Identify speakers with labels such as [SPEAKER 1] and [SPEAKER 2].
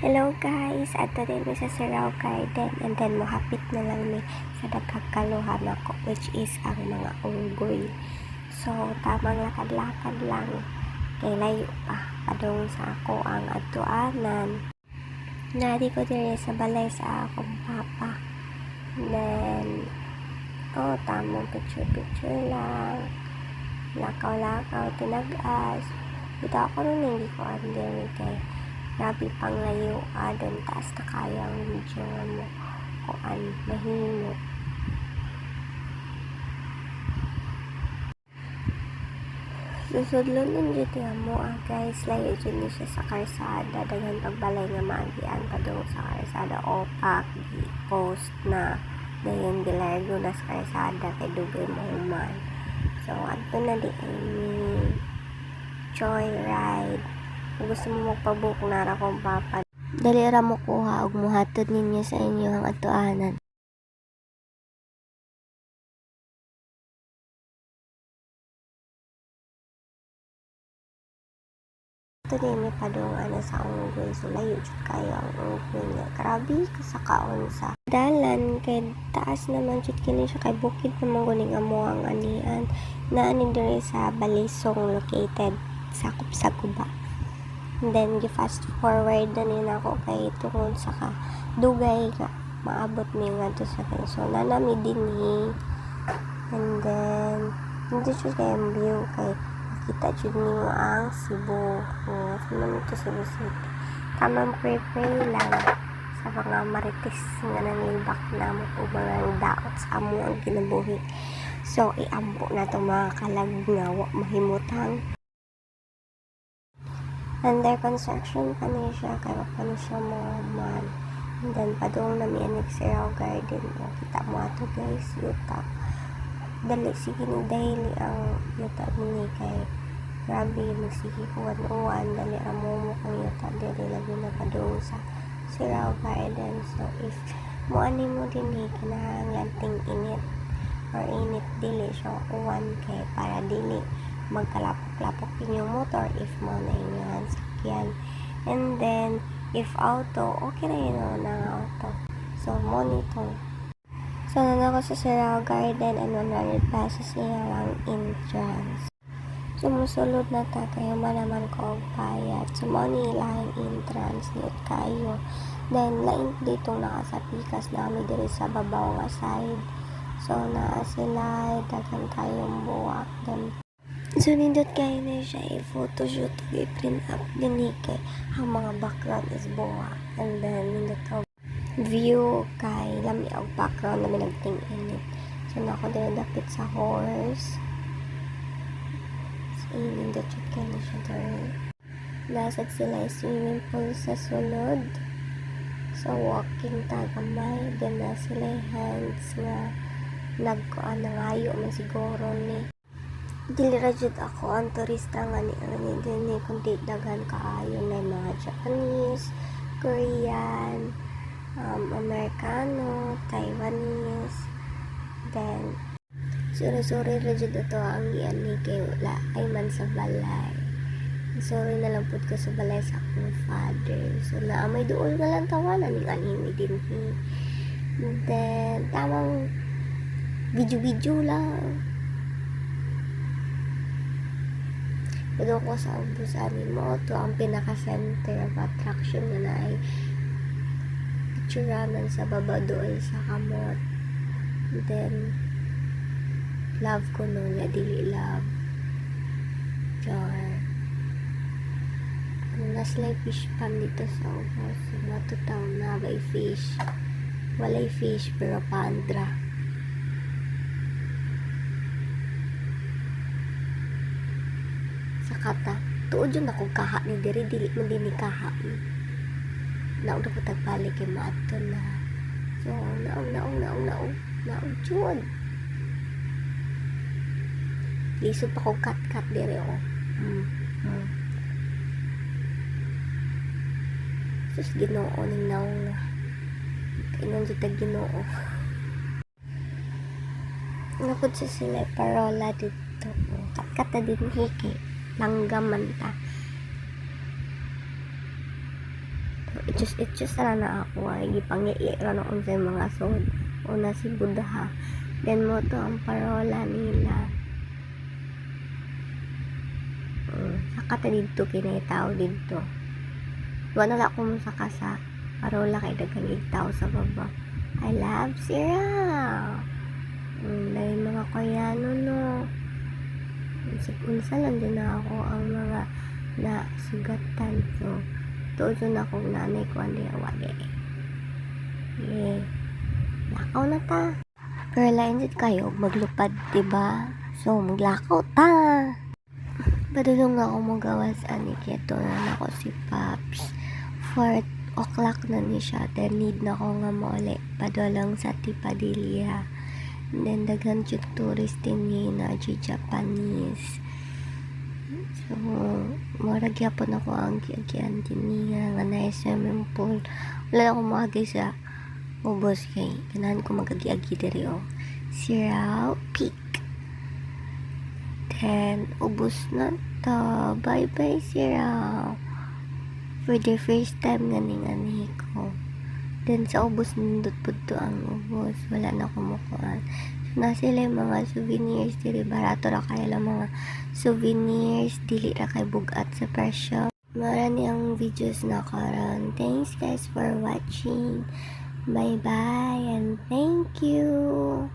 [SPEAKER 1] Hello guys, ato din mi sa Sirao Garden and then mohapit na lang mi sa nagkakaluhan ako which is ang mga unggoy. So, tamang lakad-lakad lang kay layo pa padung sa ako ang atuanan. Nadi ko dire sa balay sa akong papa. Then, tamang picture-picture lang. Lakaw-lakaw, tinag-as. Bita ako rin hindi ko under kay grabe pang layo adon taas na kaya ang video mo kuan mahimo. Susudlon nun dito mo guys, layo dyan siya sa karsada, daghan pagbalay nga maagian pa doon sa karsada opak di post na dayon gilargo na sa karsada kay dugay mo human. So adto na di any joyride. Kung gusto mo magpabook na ra kong papa, dali ra mo kuha og muhatod ninyo sa inyong atuanan. Ito din may padungan sa unggoy, so layo jud kayo ang unggoy niya. Grabe sa kaunsa. Dalan kay taas naman jud kini siya kay bukid naman guning amo ang anian. Naani diri sa Balisong located sakop sa Guba. And then fast forward na nila ako kay tungod sa dugay nga maabot mi ngadto sa so nanami dinhi. And then hindi siya kay view kay kita jud nimo ang Cebu. Suman ito Cebu City. Tamang pray lang sa mga marites nga nanilbak na mo o mga daot sa amo ang kinabuhi. So iampo na itong mga kalag nga wa mahimutang. Under construction pa niya siya, kaya pa niya siya man. And then, padung na may anik Sirao Garden. Kita mo ato guys, yuta. Dali, sige ni daily ang yuta ni kay grabe, magsige kuwan-uwan. Dali, amo mo kang yuta. Dali, labi na padung sa Sirao Garden. So, if muani mo din kinahanglan ting init or init dili siya uwan kay para dili magkalapok-lapok inyong motor if mo na inyong sakyan. And then, if auto, okay na yun ng auto. So, monitor. So, nana ko sa Sirao Garden and 100 pesos niya lang entrance. So, musulod na ta kayo malaman ko og bayad. So, money lang entrance niyot kayo. Then, lain dito nakasapikas namin diri sa babaw nga side. So, naa sila, dagan tayong buwak. Then, so, nindot kayo na siya i-photoshoot o i-print up din kay ang mga background is buwa. And then, nindot ka view kay lami ang background na nagting-init. So, nako din dapit sa horse. So, nindot shoot kayo na siya doon. Nasad sila swimming pool sa sulod. So, walking tagamay. Then, na sila hands nga nagkuan na ngayo man siguro ni dili ra jud ako ang turista nga ni din kundi daghan kaayo na mga Japanese, Korean, Americano, Taiwanese. Then sorry ra jud ato ang iyan ni kay wala ay man sa balay. Sorry na lang pud ko sa balay sa akong father. So na may duol nga lang tawanan ning anime din. Then tamang video lang. Pwede ko sa ubusanin mo. Ito ang pinaka-center of attraction na ay picturanan sa baba doon sa kamot. Then, love ko nun. Dili love. Char. Naslay fish pan dito sa ubos. Matutaw na by fish. Walay fish pero pandra. Kata tuod yun ako kaha ni diri dili man din ni kaha naog na ko tagbalik kay maato na so naog jud lisod pa ko kat diri o sus Ginoo ning naong kainon jud tag Ginoo napud sa sila parola dito kat na din hiki langgaman ta. Itus na ako ay gipangiira na unsay mga sod. Una si Buddha. Then mo to ang parola nila. Saka ta dito kinay tao dito. Wala na ako mo sa kasa. Parola kay daghang tao sa baba. I love Sira. Dahil mga Koreano no. Unsa lang din ako ang mga nasugatan. So, tuod na akong nanay ko andi awali. Yeah. Lakaw na ta. Pero lain din kayo maglupad, diba? So, maglakaw ta. Padulong ako magawas ani keto na ako si Paps. 4 o'clock na ni siya. Then need na ko nga muli. Padulang sa Tipadilla. And then daghan yung tourist din na Japanese. So, murag yapon ako ang kiagyan din niya nga na swimming pool. Wala na akong makagay sa ubos kay ganahan ko magagi-agi diri o. Sirao Peak. Then, ubos na to. Bye-bye, Sirao. For the first time ngani ko. Then sa ubos nindot po to ang ubos. Wala na kumukuhaan. So na sila yung mga souvenirs. Dili barato ra kaya lang mga souvenirs. Dili ra kay bugat sa presyo. Marami ang videos na karon. Thanks guys for watching. Bye bye and thank you.